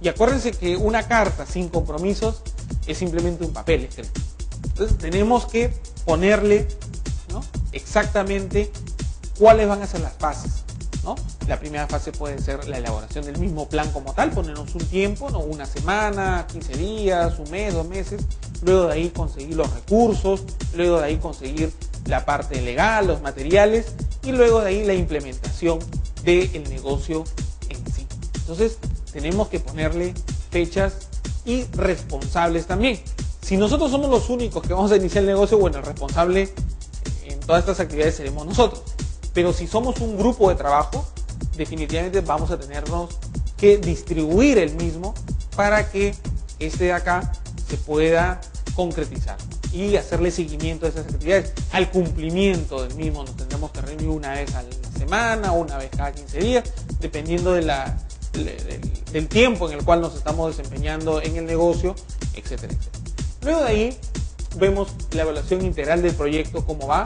Y acuérdense que una carta sin compromisos es simplemente un papel escrito. Entonces tenemos que ponerle, ¿no?, exactamente cuáles van a ser las fases, ¿no? La primera fase puede ser la elaboración del mismo plan como tal, ponernos un tiempo, ¿no? 1 semana, 15 días, 1 mes, 2 meses. Luego de ahí conseguir los recursos, luego de ahí conseguir la parte legal, los materiales, y luego de ahí la implementación del negocio en sí. Entonces tenemos que ponerle fechas y responsables también. Si nosotros somos los únicos que vamos a iniciar el negocio, bueno, el responsable en todas estas actividades seremos nosotros. Pero si somos un grupo de trabajo, definitivamente vamos a tenernos que distribuir el mismo para que este de acá se pueda concretizar y hacerle seguimiento a esas actividades. Al cumplimiento del mismo nos tendremos que reunir 1 vez a la semana, 1 vez cada 15 días, dependiendo del tiempo en el cual nos estamos desempeñando en el negocio, etcétera, etcétera. Luego de ahí vemos la evaluación integral del proyecto, cómo va,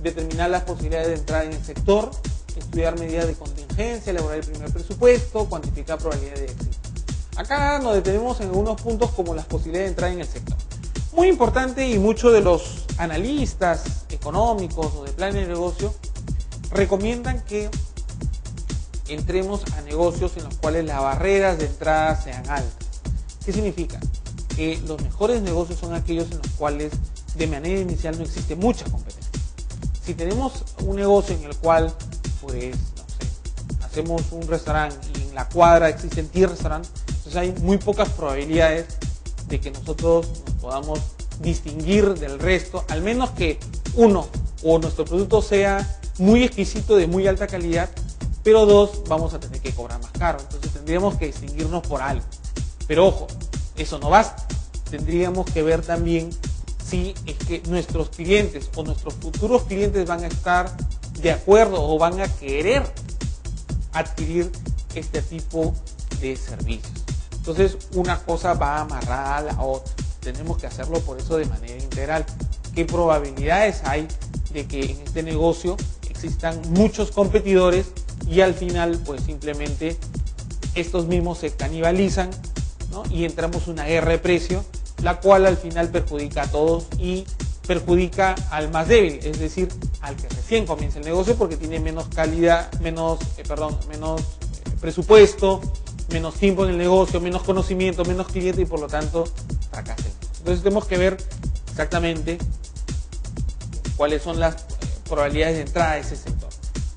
determinar las posibilidades de entrar en el sector, estudiar medidas de contingencia, elaborar el primer presupuesto, cuantificar probabilidades de éxito. Acá nos detenemos en algunos puntos como las posibilidades de entrar en el sector. Muy importante, y muchos de los analistas económicos o de planes de negocio recomiendan que entremos a negocios en los cuales las barreras de entrada sean altas. ¿Qué significa? Que los mejores negocios son aquellos en los cuales de manera inicial no existe mucha competencia. Si tenemos un negocio en el cual, pues, no sé, hacemos un restaurante y en la cuadra existen 10 restaurantes, entonces hay muy pocas probabilidades de que nosotros nos podamos distinguir del resto, al menos que uno, o nuestro producto sea muy exquisito, de muy alta calidad, pero 2, vamos a tener que cobrar más caro. Entonces tendríamos que distinguirnos por algo. Pero ojo, eso no basta. Tendríamos que ver también si es que nuestros clientes o nuestros futuros clientes van a estar de acuerdo o van a querer adquirir este tipo de servicios. Entonces una cosa va amarrada a la otra. Tenemos que hacerlo por eso de manera integral. ¿Qué probabilidades hay de que en este negocio existan muchos competidores y al final pues simplemente estos mismos se canibalizan, ¿no? Y entramos en una guerra de precio, la cual al final perjudica a todos y perjudica al más débil, es decir, al que recién comienza el negocio, porque tiene menos calidad, menos presupuesto, menos tiempo en el negocio, menos conocimiento, menos cliente, y por lo tanto fracasa. Entonces tenemos que ver exactamente cuáles son las probabilidades de entrada a ese sector.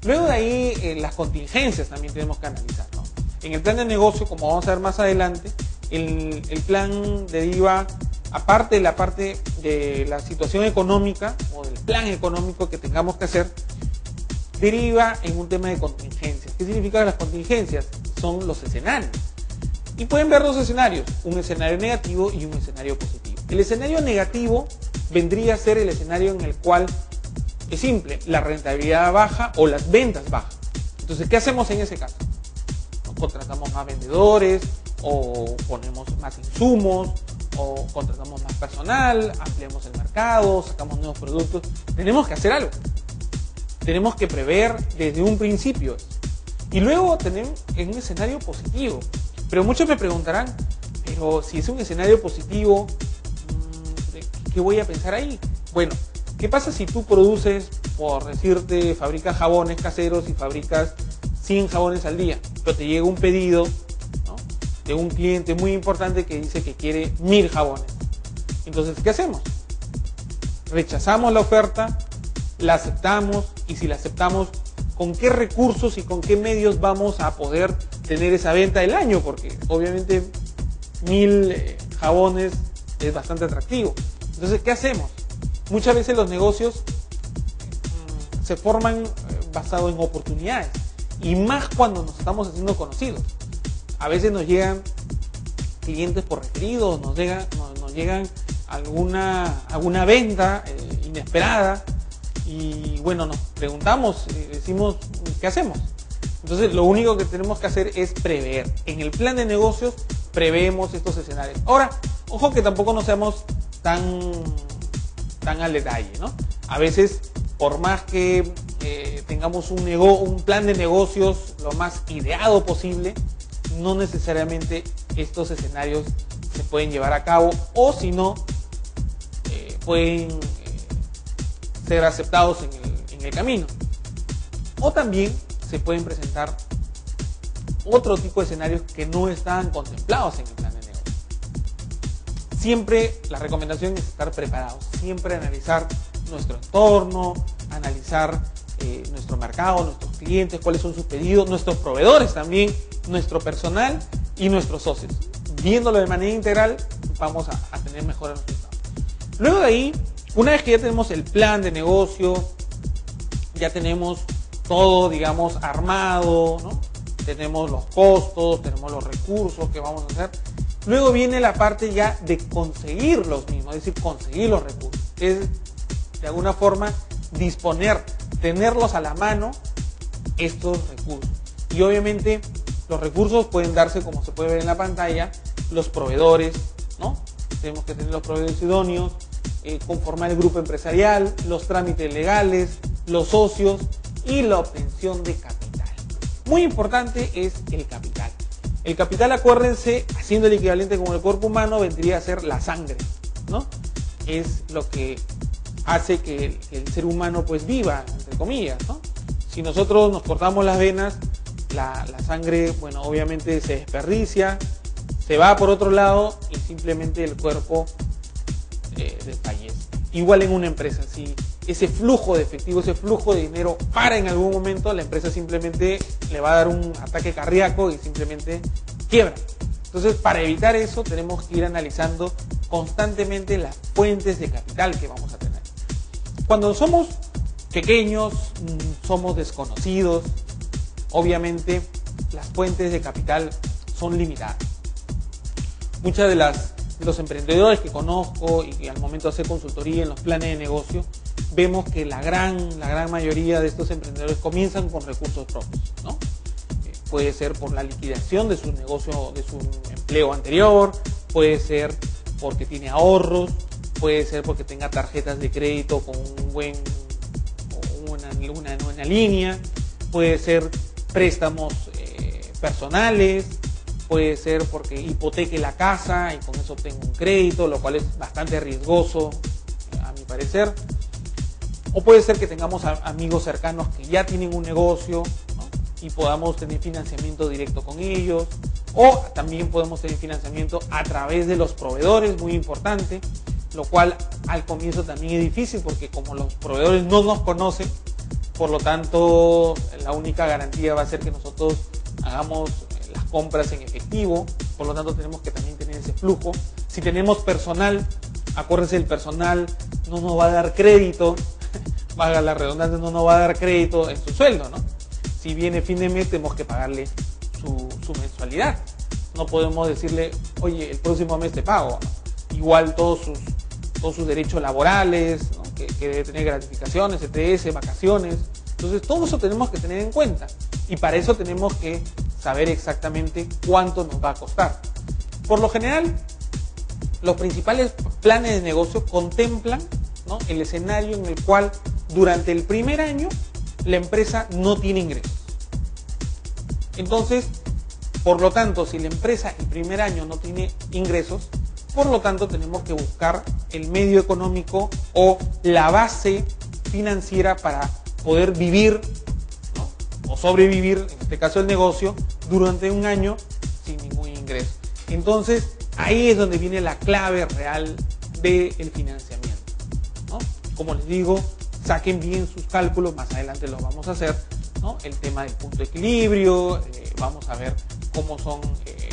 Luego de ahí las contingencias también tenemos que analizar, ¿no? En el plan de negocio, como vamos a ver más adelante, el plan deriva, aparte de la parte de la situación económica o del plan económico que tengamos que hacer, deriva en un tema de contingencias. ¿Qué significan las contingencias? Son los escenarios. Y pueden ver dos escenarios, un escenario negativo y un escenario positivo. El escenario negativo vendría a ser el escenario en el cual es simple, la rentabilidad baja o las ventas bajan. Entonces, ¿qué hacemos en ese caso? Contratamos más vendedores, o ponemos más insumos, o contratamos más personal, ampliamos el mercado, sacamos nuevos productos. Tenemos que hacer algo. Tenemos que prever desde un principio. Y luego tenemos en un escenario positivo. Pero muchos me preguntarán, pero si es un escenario positivo, ¿qué voy a pensar ahí? Bueno, ¿qué pasa si tú produces, por decirte, fabricas jabones caseros y fabricas 100 jabones al día, pero te llega un pedido, ¿no?, de un cliente muy importante que dice que quiere 1000 jabones? Entonces, ¿qué hacemos? Rechazamos la oferta, la aceptamos, y si la aceptamos, ¿con qué recursos y con qué medios vamos a poder tener esa venta del año? Porque obviamente 1000 jabones es bastante atractivo. Entonces, ¿qué hacemos? Muchas veces los negocios se forman basados en oportunidades, y más cuando nos estamos haciendo conocidos. A veces nos llegan clientes por referidos, nos llegan alguna venta inesperada, y bueno, nos preguntamos, decimos, ¿qué hacemos? Entonces, lo único que tenemos que hacer es prever. En el plan de negocios preveemos estos escenarios. Ahora, ojo que tampoco nos seamos tan al detalle, ¿no? A veces, por más que tengamos un plan de negocios lo más ideado posible, no necesariamente estos escenarios se pueden llevar a cabo, o si no, pueden ser aceptados en el camino. O también se pueden presentar otro tipo de escenarios que no estaban contemplados en el plan de negocio. Siempre la recomendación es estar preparados, siempre analizar nuestro entorno, analizar nuestro mercado, nuestros clientes, cuáles son sus pedidos, nuestros proveedores también, nuestro personal y nuestros socios. Viéndolo de manera integral, vamos a tener mejores resultados. Luego de ahí, una vez que ya tenemos el plan de negocio, ya tenemos todo, digamos, armado, ¿no? Tenemos los costos, tenemos los recursos que vamos a hacer. Luego viene la parte ya de conseguir los mismos, es decir, conseguir los recursos. Es, de alguna forma, disponer, tenerlos a la mano, estos recursos. Y obviamente los recursos pueden darse, como se puede ver en la pantalla, los proveedores, ¿no? Tenemos que tener los proveedores idóneos, conformar el grupo empresarial, los trámites legales, los socios y la obtención de capital. Muy importante es el capital. El capital, acuérdense, haciendo el equivalente con el cuerpo humano, vendría a ser la sangre, ¿no? Es lo que hace que el ser humano pues viva, entre comillas, ¿no? Si nosotros nos cortamos las venas, la sangre, bueno, obviamente se desperdicia, se va por otro lado y simplemente el cuerpo desfallece. Igual en una empresa, si ese flujo de efectivo, ese flujo de dinero para en algún momento, la empresa simplemente le va a dar un ataque cardíaco y simplemente quiebra. Entonces, para evitar eso, tenemos que ir analizando constantemente las fuentes de capital que vamos a tener. Cuando somos pequeños, somos desconocidos, obviamente las fuentes de capital son limitadas. Muchas de los emprendedores que conozco y al momento de hacer consultoría en los planes de negocio, vemos que la gran mayoría de estos emprendedores comienzan con recursos propios, ¿no? Puede ser por la liquidación de su negocio, de su empleo anterior, puede ser porque tiene ahorros, puede ser porque tenga tarjetas de crédito con una línea, puede ser préstamos personales, puede ser porque hipoteque la casa y con eso obtenga un crédito, lo cual es bastante riesgoso a mi parecer. O puede ser que tengamos amigos cercanos que ya tienen un negocio, ¿no?, y podamos tener financiamiento directo con ellos. O también podemos tener financiamiento a través de los proveedores, muy importante, lo cual al comienzo también es difícil porque como los proveedores no nos conocen, por lo tanto la única garantía va a ser que nosotros hagamos las compras en efectivo, por lo tanto tenemos que también tener ese flujo. Si tenemos personal, acuérdense, el personal no nos va a dar crédito valga la redundancia, no nos va a dar crédito en su sueldo, ¿no? Si viene fin de mes, tenemos que pagarle su mensualidad. No podemos decirle, oye, el próximo mes te pago, ¿no? Igual todos sus derechos laborales, ¿no? que debe tener gratificaciones, ETS, vacaciones. Entonces, todo eso tenemos que tener en cuenta. Y para eso tenemos que saber exactamente cuánto nos va a costar. Por lo general, los principales planes de negocio contemplan, ¿no?, el escenario en el cual durante el primer año la empresa no tiene ingresos. Entonces, por lo tanto, si la empresa el primer año no tiene ingresos, por lo tanto tenemos que buscar el medio económico o la base financiera para poder vivir, ¿no?, o sobrevivir, en este caso el negocio, durante un año sin ningún ingreso. Entonces, ahí es donde viene la clave real del financiamiento, ¿no? Como les digo, saquen bien sus cálculos, más adelante los vamos a hacer, ¿no? El tema del punto de equilibrio, vamos a ver cómo son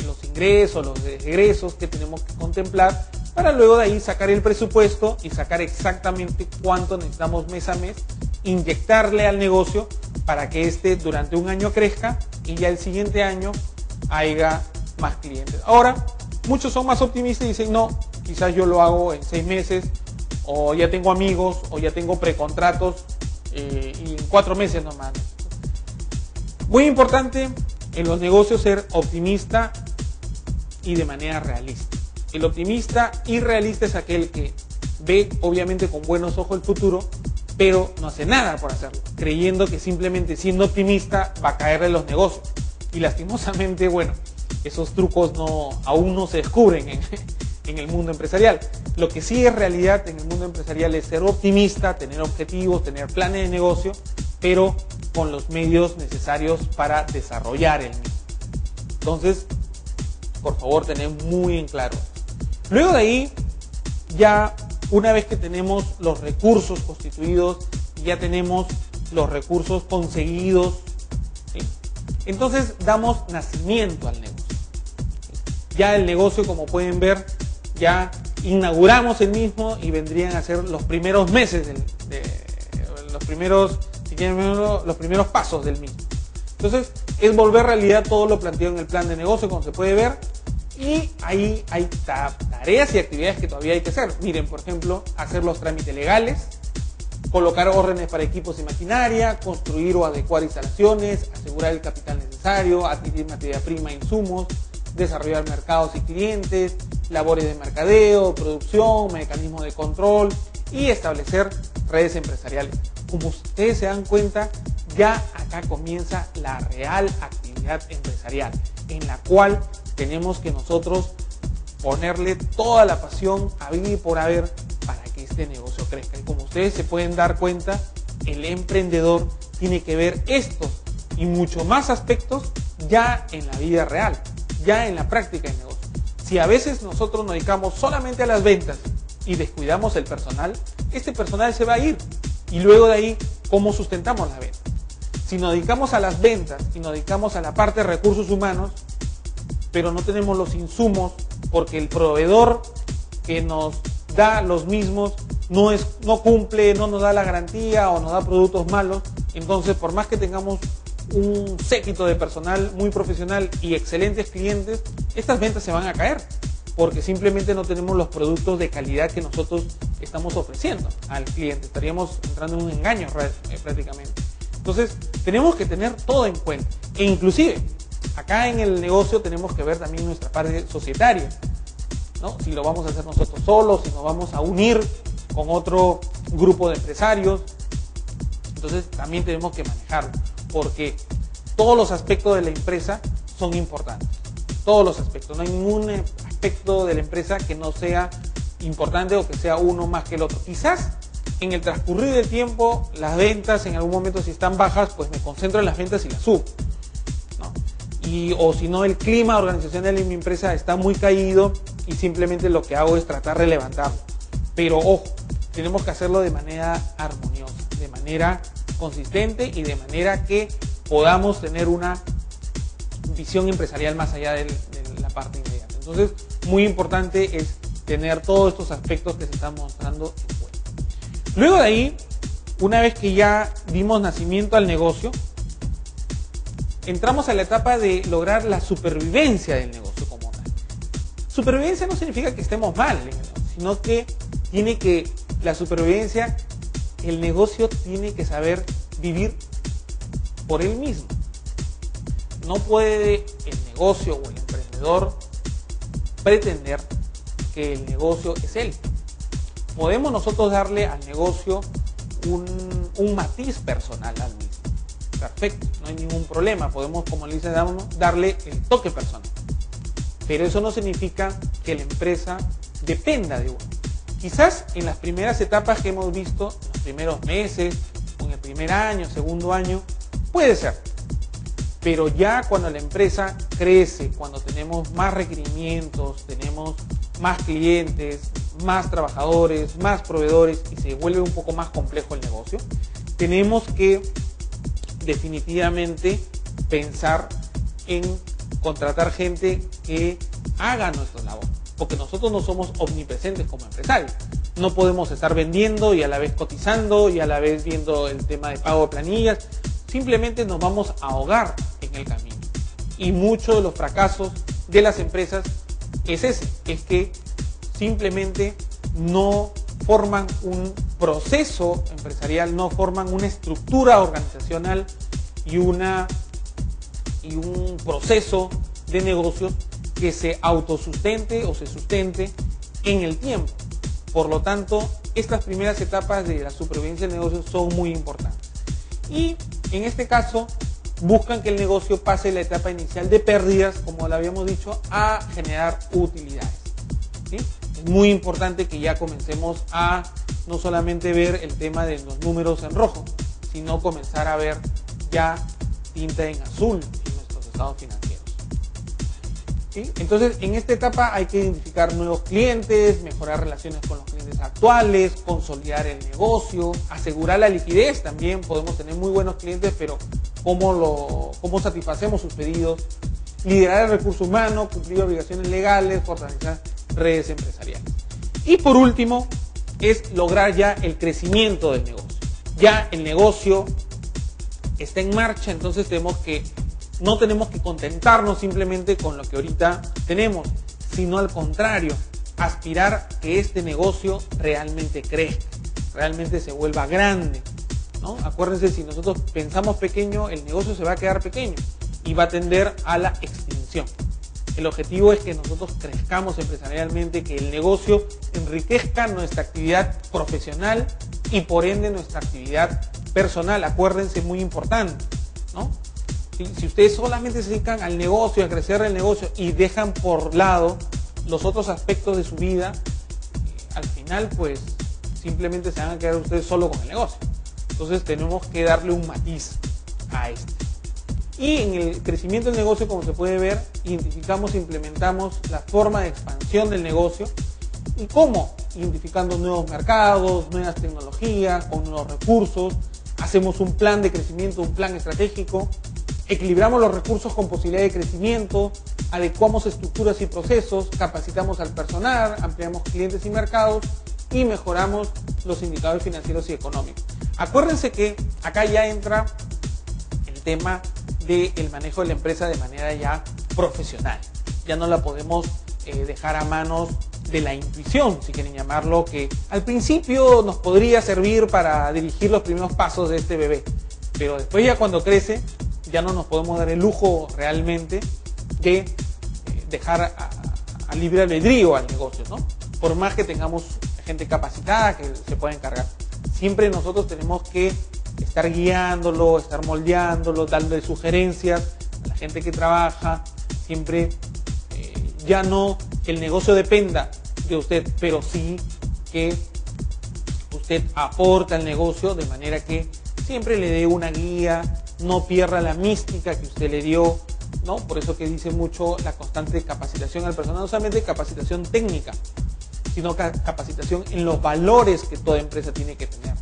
los ingresos, los egresos que tenemos que contemplar, para luego de ahí sacar el presupuesto y sacar exactamente cuánto necesitamos mes a mes, inyectarle al negocio para que este durante un año crezca y ya el siguiente año haya más clientes. Ahora, muchos son más optimistas y dicen, no, quizás yo lo hago en 6 meses, o ya tengo amigos, o ya tengo precontratos, y en 4 meses nomás. Muy importante en los negocios ser optimista y de manera realista. El optimista y realista es aquel que ve obviamente con buenos ojos el futuro, pero no hace nada por hacerlo, creyendo que simplemente siendo optimista va a caerle los negocios. Y lastimosamente, bueno, esos trucos aún no se descubren en el mundo empresarial. Lo que sí es realidad en el mundo empresarial es ser optimista, tener objetivos, tener planes de negocio, pero con los medios necesarios para desarrollar el mismo. Entonces, por favor, tener muy en claro. Luego de ahí, ya una vez que tenemos los recursos constituidos, ya tenemos los recursos conseguidos, ¿sí?, entonces damos nacimiento al negocio. Ya el negocio, como pueden ver, ya inauguramos el mismo y vendrían a ser los primeros meses, los primeros pasos del mismo. Entonces, es volver realidad todo lo planteado en el plan de negocio, como se puede ver, y ahí hay tareas y actividades que todavía hay que hacer. Miren, por ejemplo, hacer los trámites legales, colocar órdenes para equipos y maquinaria, construir o adecuar instalaciones, asegurar el capital necesario, adquirir materia prima e insumos, desarrollar mercados y clientes, labores de mercadeo, producción, mecanismos de control y establecer redes empresariales. Como ustedes se dan cuenta, ya acá comienza la real actividad empresarial, en la cual tenemos que nosotros ponerle toda la pasión, habido y por haber, para que este negocio crezca. Y como ustedes se pueden dar cuenta, el emprendedor tiene que ver estos y muchos más aspectos ya en la vida real, ya en la práctica del negocio. Si a veces nosotros nos dedicamos solamente a las ventas y descuidamos el personal, este personal se va a ir. Y luego de ahí, ¿cómo sustentamos la venta? Si nos dedicamos a las ventas y nos dedicamos a la parte de recursos humanos, pero no tenemos los insumos porque el proveedor que nos da los mismos no cumple, no nos da la garantía o nos da productos malos, entonces por más que tengamos un séquito de personal muy profesional y excelentes clientes, estas ventas se van a caer porque simplemente no tenemos los productos de calidad que nosotros estamos ofreciendo al cliente. Estaríamos entrando en un engaño prácticamente. Entonces tenemos que tener todo en cuenta, e inclusive acá en el negocio tenemos que ver también nuestra parte societaria, ¿no? Si lo vamos a hacer nosotros solos, si nos vamos a unir con otro grupo de empresarios. Entonces también tenemos que manejarlo, porque todos los aspectos de la empresa son importantes. Todos los aspectos. No hay ningún aspecto de la empresa que no sea importante o que sea uno más que el otro. Quizás en el transcurrir del tiempo, las ventas en algún momento, si están bajas, pues me concentro en las ventas y las subo, ¿no? O si no, el clima organizacional en mi empresa está muy caído y simplemente lo que hago es tratar de levantarlo. Pero ojo, tenemos que hacerlo de manera armoniosa, de manera consistente y de manera que podamos tener una visión empresarial más allá de la parte inmediata. Entonces, muy importante es tener todos estos aspectos que se están mostrando en cuenta. Luego de ahí, una vez que ya dimos nacimiento al negocio, entramos a la etapa de lograr la supervivencia del negocio como tal. Supervivencia no significa que estemos mal, sino que la supervivencia, el negocio tiene que saber vivir por él mismo. No puede el negocio o el emprendedor pretender que el negocio es él. Podemos nosotros darle al negocio un matiz personal al mismo. Perfecto, no hay ningún problema. Podemos, como le dice, darle el toque personal. Pero eso no significa que la empresa dependa de uno. Quizás en las primeras etapas que hemos visto, en los primeros meses, o en el primer año, segundo año, puede ser. Pero ya cuando la empresa crece, cuando tenemos más requerimientos, tenemos más clientes, más trabajadores, más proveedores y se vuelve un poco más complejo el negocio, tenemos que definitivamente pensar en contratar gente que haga nuestra labor, porque nosotros no somos omnipresentes como empresarios. No podemos estar vendiendo y a la vez cotizando y a la vez viendo el tema de pago de planillas. Simplemente nos vamos a ahogar en el camino. Y muchos de los fracasos de las empresas es que simplemente no forman un proceso empresarial, no forman una estructura organizacional y un proceso de negocios que se autosustente o se sustente en el tiempo. Por lo tanto, estas primeras etapas de la supervivencia del negocio son muy importantes. Y en este caso, buscan que el negocio pase la etapa inicial de pérdidas, como lo habíamos dicho, a generar utilidades. ¿Sí? Es muy importante que ya comencemos a no solamente ver el tema de los números en rojo, sino comenzar a ver ya tinta en azul en nuestros estados financieros. ¿Sí? Entonces, en esta etapa hay que identificar nuevos clientes, mejorar relaciones con los clientes actuales, consolidar el negocio, asegurar la liquidez. También podemos tener muy buenos clientes, pero cómo satisfacemos sus pedidos, liderar el recurso humano, cumplir obligaciones legales, fortalecer redes empresariales. Y por último, es lograr ya el crecimiento del negocio. Ya el negocio está en marcha, entonces no tenemos que contentarnos simplemente con lo que ahorita tenemos, sino al contrario, aspirar que este negocio realmente crezca, realmente se vuelva grande, ¿no? Acuérdense, si nosotros pensamos pequeño, el negocio se va a quedar pequeño y va a tender a la extinción. El objetivo es que nosotros crezcamos empresarialmente, que el negocio enriquezca nuestra actividad profesional y por ende nuestra actividad personal. Acuérdense, muy importante, ¿no? Si ustedes solamente se dedican al negocio, a crecer el negocio y dejan por lado los otros aspectos de su vida, al final pues simplemente se van a quedar ustedes solo con el negocio. Entonces tenemos que darle un matiz a esto. Y en el crecimiento del negocio, como se puede ver, identificamos e implementamos la forma de expansión del negocio. ¿Y cómo? Identificando nuevos mercados, nuevas tecnologías, con nuevos recursos. Hacemos un plan de crecimiento, un plan estratégico. Equilibramos los recursos con posibilidad de crecimiento, adecuamos estructuras y procesos, capacitamos al personal, ampliamos clientes y mercados y mejoramos los indicadores financieros y económicos. Acuérdense que acá ya entra el tema del manejo de la empresa de manera ya profesional. Ya no la podemos dejar a manos de la intuición, si quieren llamarlo, que al principio nos podría servir para dirigir los primeros pasos de este bebé, pero después ya cuando crece, ya no nos podemos dar el lujo realmente de dejar a libre albedrío al negocio, ¿no? Por más que tengamos gente capacitada que se pueda encargar. Siempre nosotros tenemos que estar guiándolo, estar moldeándolo, darle sugerencias a la gente que trabaja. Siempre ya no que el negocio dependa de usted, pero sí que usted aporta al negocio de manera que siempre le dé una guía, no pierda la mística que usted le dio, ¿no? Por eso que dice mucho la constante capacitación al personal, no solamente capacitación técnica, sino capacitación en los valores que toda empresa tiene que tener.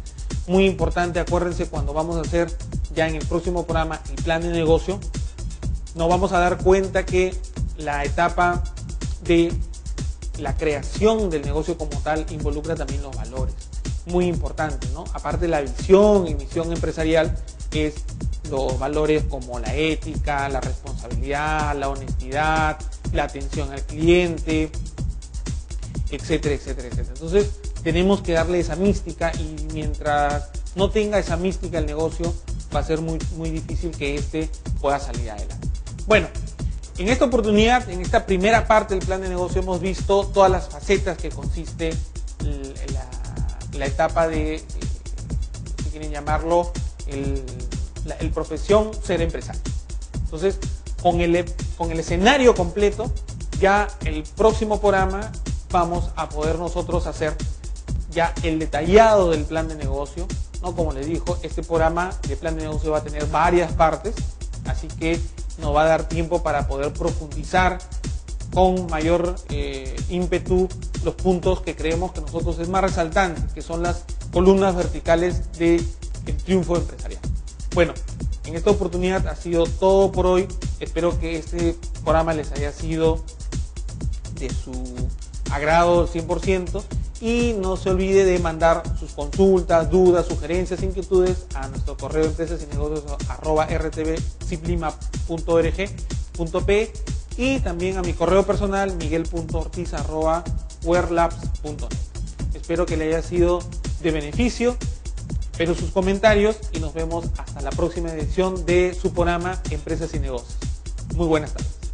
Muy importante, acuérdense, cuando vamos a hacer ya en el próximo programa el plan de negocio, nos vamos a dar cuenta que la etapa de la creación del negocio como tal involucra también los valores. muy importante, ¿no? Aparte de la visión y misión empresarial, es los valores como la ética, la responsabilidad, la honestidad, la atención al cliente, etcétera, etcétera, etcétera. Entonces, tenemos que darle esa mística, y mientras no tenga esa mística el negocio, va a ser muy, muy difícil que este pueda salir adelante. Bueno, en esta oportunidad, en esta primera parte del plan de negocio, hemos visto todas las facetas que consiste la etapa de, si quieren llamarlo, el profesión ser empresario. Entonces, con el escenario completo, ya el próximo programa vamos a poder nosotros hacer ya el detallado del plan de negocio, ¿no? Como les dijo, este programa de plan de negocio va a tener varias partes, así que nos va a dar tiempo para poder profundizar con mayor ímpetu los puntos que creemos que nosotros es más resaltante, que son las columnas verticales del triunfo empresarial. Bueno, en esta oportunidad ha sido todo por hoy. Espero que este programa les haya sido de su agrado 100%, y no se olvide de mandar sus consultas, dudas, sugerencias, inquietudes a nuestro correo empresasinegocios@rtbciplima.org.p, y también a mi correo personal miguel.ortiz@werlabs.net. Espero que le haya sido de beneficio. Espero sus comentarios y nos vemos hasta la próxima edición de su programa Empresas y Negocios. Muy buenas tardes.